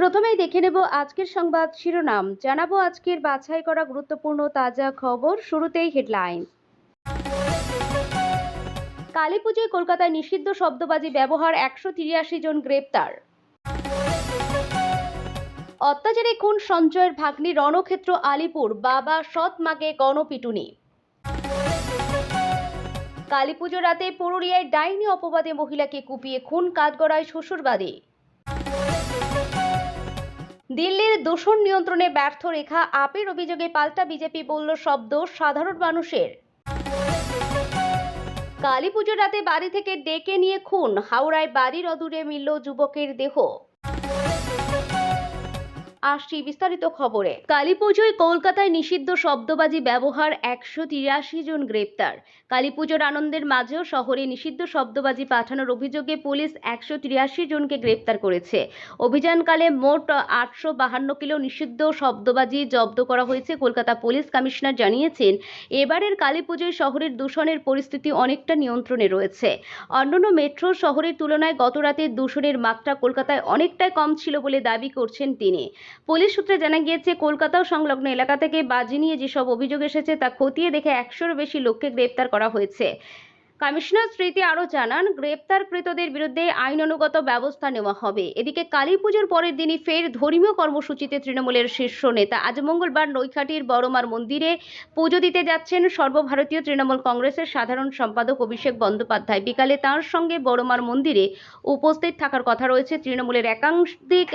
প্রথমেই দেখে নেব আজকের সংবাদ শিরোনাম, জানাবো আজকের বাছাই করা গুরুত্বপূর্ণ তাজা খবর। শুরুতেই হেডলাইন। কালীপুজোয় কলকাতায় নিষিদ্ধ শব্দবাজি ব্যবহার, 183 জন গ্রেপ্তার। অত্যাচারে খুন সঞ্জয়ের ভাগ্নি, রণক্ষেত্র আলিপুর, বাবা সৎ মাকে গণপিটুনি। কালীপুজো রাতে পুরুলিয়ায় ডাইনি অপবাদে মহিলাকে কুপিয়ে খুন, কাঠগড়ায় শ্বশুরবাড়ি। দিল্লির দূষণ নিয়ন্ত্রণে ব্যর্থ রেখা, আপের অভিযোগে পাল্টা বিজেপি বলল সব দোষ সাধারণ মানুষের। কালীপুজোর রাতে বাড়ি থেকে ডেকে নিয়ে খুন, হাওড়ায় বাড়ির অদূরে মিলল যুবকের দেহ। আসছি বিস্তারিত খবরে। কালীপুজোয় কলকাতায় নিষিদ্ধ শব্দবাজি ব্যবহার, 183 জন গ্রেপ্তার। কালীপুজোর আনন্দের মাঝেও শহরে নিষিদ্ধ শব্দবাজি পাঠানোর অভিযোগে পুলিশ 183 জনকে গ্রেপ্তার করেছে। অভিযানকালে মোট 852 কিলো নিষিদ্ধ শব্দবাজি জব্দ করা হয়েছে। কলকাতা পুলিশ কমিশনার জানিয়েছেন, এবারের কালীপুজোয় শহরের দূষণের পরিস্থিতি অনেকটা নিয়ন্ত্রণে রয়েছে। অন্যান্য মেট্রো শহরের তুলনায় গতরাতে দূষণের মাত্রা কলকাতায় অনেকটাই কম ছিল বলে দাবি করছেন তিনি। পুলিশ সূত্রে জানা গিয়েছে, কলকাতা ও সংলগ্ন এলাকা থেকে বাজি নিয়ে যেসব অভিযোগ এসেছে তা খতিয়ে দেখে 100-এরও বেশি লোককে গ্রেপ্তার করা হয়েছে। কমিশনার স্মৃতি আরও জানান, গ্রেপ্তারকৃতদের বিরুদ্ধে আইনানুগত ব্যবস্থা নেওয়া হবে। এদিকে কালীপুজোর পরের দিনই ফের ধর্মীয় কর্মসূচিতে তৃণমূলের শীর্ষ নেতা। আজ মঙ্গলবার নৈখাটির বড়মার মন্দিরে পুজো দিতে যাচ্ছেন সর্বভারতীয় তৃণমূল কংগ্রেসের সাধারণ সম্পাদক অভিষেক বন্দ্যোপাধ্যায়। বিকালে তাঁর সঙ্গে বড়মার মন্দিরে উপস্থিত থাকার কথা রয়েছে তৃণমূলের একাধিক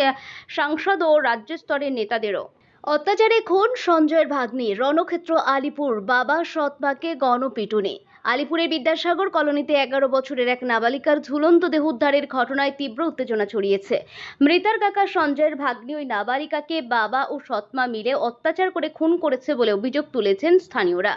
সাংসদ ও রাজ্য স্তরের নেতাদেরও। অত্যাচারে খুন সঞ্জয়ের ভাগ্নি, রণক্ষেত্র আলিপুর, বাবা সৎ মাকে গণপিটুনি। আলিপুরের বিদ্যাসাগর কলোনিতে 11 বছরের এক নাবালিকার ঝুলন্ত দেহ উদ্ধারের ঘটনায় তীব্র উত্তেজনা ছড়িয়েছে। মৃতার কাকা সঞ্জয়ের ভাগ্নি ওই নাবালিকাকে বাবা ও সৎমা মিলে অত্যাচার করে খুন করেছে বলে অভিযোগ তুলেছেন স্থানীয়রা।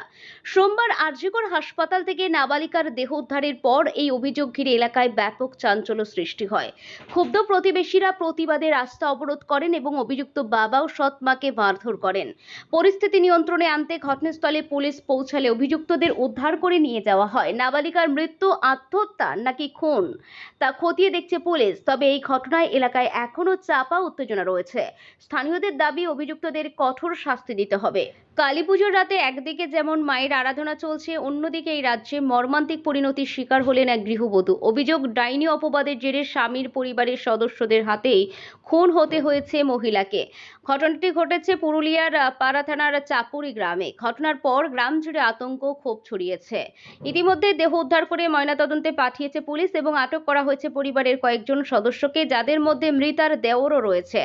সোমবার আরজিকর হাসপাতাল থেকে নাবালিকার দেহ উদ্ধারের পর এই অভিযোগ ঘিরে এলাকায় ব্যাপক চাঞ্চল্য সৃষ্টি হয়। ক্ষুব্ধ প্রতিবেশীরা প্রতিবাদে রাস্তা অবরোধ করেন এবং অভিযুক্ত বাবা ও সৎ মাকে মারধর করেন। পরিস্থিতি নিয়ন্ত্রণে আনতে ঘটনাস্থলে পুলিশ পৌঁছালে অভিযুক্তদের উদ্ধার করে নিয়ে যাওয়া হয়। নাবালিকার মৃত্যু আত্মহত্যা নাকি খুন তা খতিয়ে দেখছে পুলিশ। তবে এই ঘটনায় এলাকায় এখনো চাপা উত্তেজনা রয়েছে। স্থানীয়দের দাবি, অভিযুক্তদের কঠোর শাস্তি দিতে হবে। কালীপুজোর রাতে একদিকে যেমন মায়ের আরাধনা চলছে, অন্যদিকে এই রাজ্যে মর্মান্তিক পরিণতির শিকার হলেন এক গৃহবধূ। অভিযোগ, ডাইনি অপবাদের জেরে স্বামীর পরিবারের সদস্যদের হাতেই খুন হতে হয়েছে মহিলাকে। ঘটনাটি ঘটেছে পুরুলিয়ার পাড়া থানার চাপুরি গ্রামে। ঘটনার পর গ্রাম জুড়ে আতঙ্ক, ক্ষোভ ছড়িয়েছে। ইতিমধ্যে দেহ উদ্ধার করে ময়নাতদন্তে পাঠিয়েছে পুলিশ এবং আটক করা হয়েছে পরিবারের কয়েকজন সদস্যকে, যাদের মধ্যে মৃতার দেওরও রয়েছে।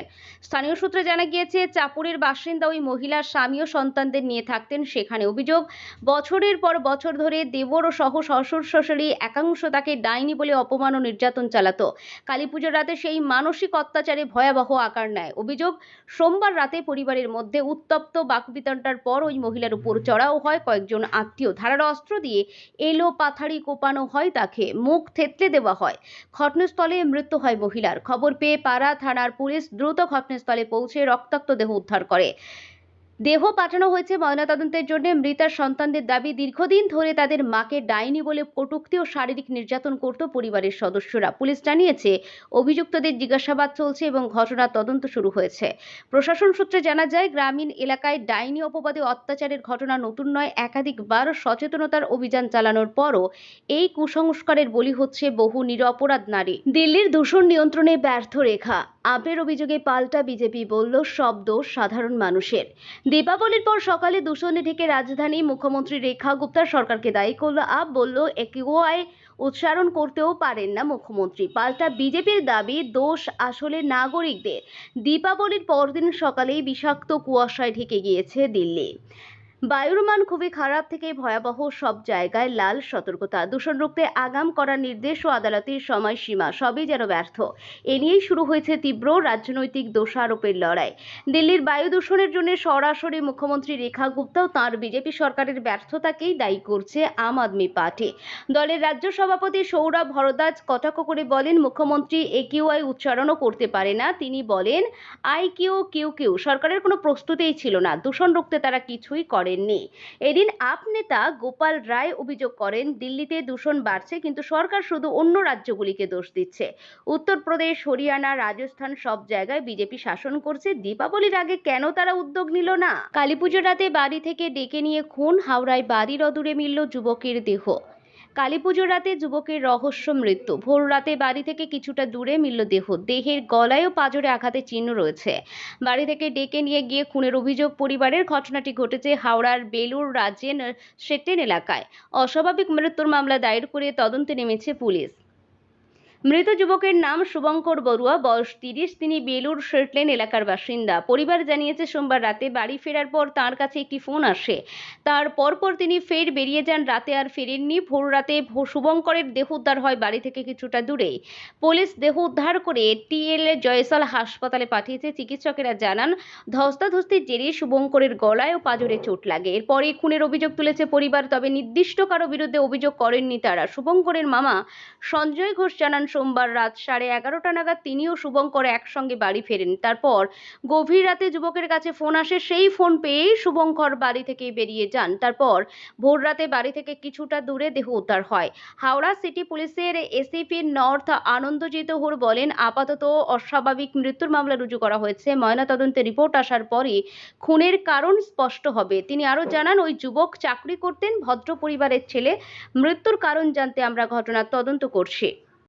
স্থানীয় সূত্রে জানা গিয়েছে, চাপুরের বাসিন্দা ওই মহিলার স্বামী ও সন্তানদের নিয়ে থাকতেন সেখানে। অভিযোগ, বছরের পর বছর ধরে দেবর ও সহ শ্বশুর শাশুড়ি একাংশ তাকে ডাইনি বলে অপমান ও নির্যাতন চালাতো। কালীপুজোর রাতে সেই মানসিক অত্যাচারে ভয়াবহ আকার নেয়। অভিযোগ, সোমবার রাতে পরিবারের মধ্যে উত্তপ্ত বাকবিতণ্ডার পর ওই মহিলার উপর চড়াও হয় কয়েকজন আত্মীয়। ধারালো অস্ত্র দিয়ে এলো পাথাড়ি কোপানো হয় তাকে, মুখ থেতলে দেওয়া হয়। ঘটনাস্থলে মৃত্যু হয় মহিলার। খবর পেয়ে পাড়া থানার পুলিশ দ্রুত ঘটনাস্থলে পৌঁছে রক্তাক্ত দেহ উদ্ধার করে। দেহ পাঠানো হয়েছে ময়নাতদন্তের জন্য। মৃতার সন্তানদের দাবি, দীর্ঘদিন ধরে তাদের মাকে ডাইনি বলে কটূক্তি ও শারীরিক নির্যাতন করত পরিবারের সদস্যরা। পুলিশ জানিয়েছে, অভিযুক্তদের জিজ্ঞাসাবাদ চলছে এবং ঘটনার তদন্ত শুরু হয়েছে। প্রশাসন সূত্রে জানা যায়, গ্রামীণ এলাকায় ডাইনি অপবাদে অত্যাচারের ঘটনা নতুন নয়। একাধিকবার সচেতনতার অভিযান চালানোর পরও এই কুসংস্কারের বলি হচ্ছে বহু নিরপরাধ নারী। দিল্লির দূষণ নিয়ন্ত্রণে ব্যর্থ রেখা, আপের অভিযোগে পাল্টা বিজেপি বলল সব দোষ সাধারণ মানুষের। দীপাবলির পর সকালে দূষণে ঢেকে রাজধানী, মুখ্যমন্ত্রী রেখা গুপ্তা সরকারকে দায়ী করল আপ। বলল, একিউআই উচ্চারণ করতেও পারেন না মুখ্যমন্ত্রী। পাল্টা বিজেপির দাবি, দোষ আসলে নাগরিকদের। দীপাবলির পরদিন সকালেই বিষাক্ত কুয়াশায় ঢেকে গিয়েছে দিল্লি। বায়ুর মান খুবই খারাপ থেকে ভয়াবহ, সব জায়গায় লাল সতর্কতা। দূষণ রুখতে আগাম করার নির্দেশ ও আদালতের সময়সীমা সবই যেন ব্যর্থ। এ নিয়েই শুরু হয়েছে তীব্র রাজনৈতিক দোষারোপের লড়াই। দিল্লির বায়ু দূষণের জন্য সরাসরি মুখ্যমন্ত্রী রেখা গুপ্তা ও তাঁর বিজেপি সরকারের ব্যর্থতাকেই দায়ী করছে আম আদমি পার্টি। দলের রাজ্য সভাপতি সৌরভ ভরদ্বাজ কটাক্ষ করে বলেন, মুখ্যমন্ত্রী একিউআই উচ্চারণও করতে পারে না। তিনি বলেন, আইকিউ কিউ কিউ সরকারের কোনো প্রস্তুতিই ছিল না। দূষণ রুখতে তারা কিছুই করে করেননি। এদিন আপ নেতা গোপাল রায় অভিযোগ করেন, দিল্লিতে দূষণ বাড়ছে কিন্তু সরকার শুধু অন্য রাজ্যগুলিকে দোষ দিচ্ছে। উত্তরপ্রদেশ, হরিয়ানা, রাজস্থান সব জায়গায় বিজেপি শাসন করছে, দীপাবলির আগে কেন তারা উদ্যোগ নিল না? কালীপুজোর রাতে বাড়ি থেকে ডেকে নিয়ে খুন, হাওড়ায় বাড়ির অদূরে মিলল যুবকের দেহ। কালীপুজোর রাতে যুবকের রহস্য মৃত্যু। ভোর রাতে বাড়ি থেকে কিছুটা দূরে মিলল দেহ। দেহের গলায় ও পাঁজরে আঘাতের চিহ্ন রয়েছে। বাড়ি থেকে ডেকে নিয়ে গিয়ে খুনের অভিযোগ পরিবারের। ঘটনাটি ঘটেছে হাওড়ার বেলুর রাজেন সেটেন এলাকায়। অস্বাভাবিক মৃত্যুর মামলা দায়ের করে তদন্তে নেমেছে পুলিশ। মৃত যুবকের নাম শুভঙ্কর বড়ুয়া, বয়স 30। তিনি বেলুর শেটলেন এলাকার বাসিন্দা। পরিবার জানিয়েছে, সোমবার রাতে বাড়ি ফেরার পর তাঁর কাছে একটি ফোন আসে। তার পরপর তিনি ফের বেরিয়ে যান। রাতে আর ফেরেননি। ভোর রাতে শুভঙ্করের দেহ উদ্ধার হয় বাড়ি থেকে কিছুটা দূরে। পুলিশ দেহ উদ্ধার করে টিএল জয়সাল হাসপাতালে পাঠিয়েছে। চিকিৎসকেরা জানান, ধস্তাধস্তির জেরে শুভঙ্করের গলায় ও পাঁজরে চোট লাগে। এরপরে খুনের অভিযোগ তুলেছে পরিবার, তবে নির্দিষ্ট কারো বিরুদ্ধে অভিযোগ করেননি তারা। শুভঙ্করের মামা সঞ্জয় ঘোষ জানান, সোমবার রাত 11:30 নাগাদ তিনিও শুভঙ্কর একসঙ্গে বাড়ি ফেরেন। তারপর গভীর রাতে যুবকের কাছে ফোন আসে। সেই ফোন পেয়েই শুভঙ্কর বাড়ি থেকে বেরিয়ে যান। তারপর ভোর রাতে বাড়ি থেকে কিছুটা দূরে দেহ উদ্ধার হয়। হাওড়া সিটি পুলিশের এসিপি নর্থ আনন্দজিৎ হোর বলেন, আপাতত অস্বাভাবিক মৃত্যুর মামলা রুজু করা হয়েছে। ময়নাতদন্তের রিপোর্ট আসার পরই খুনের কারণ স্পষ্ট হবে। তিনি আরও জানান, ওই যুবক চাকরি করতেন, ভদ্র পরিবারের ছেলে। মৃত্যুর কারণ জানতে আমরা ঘটনার তদন্ত করছি।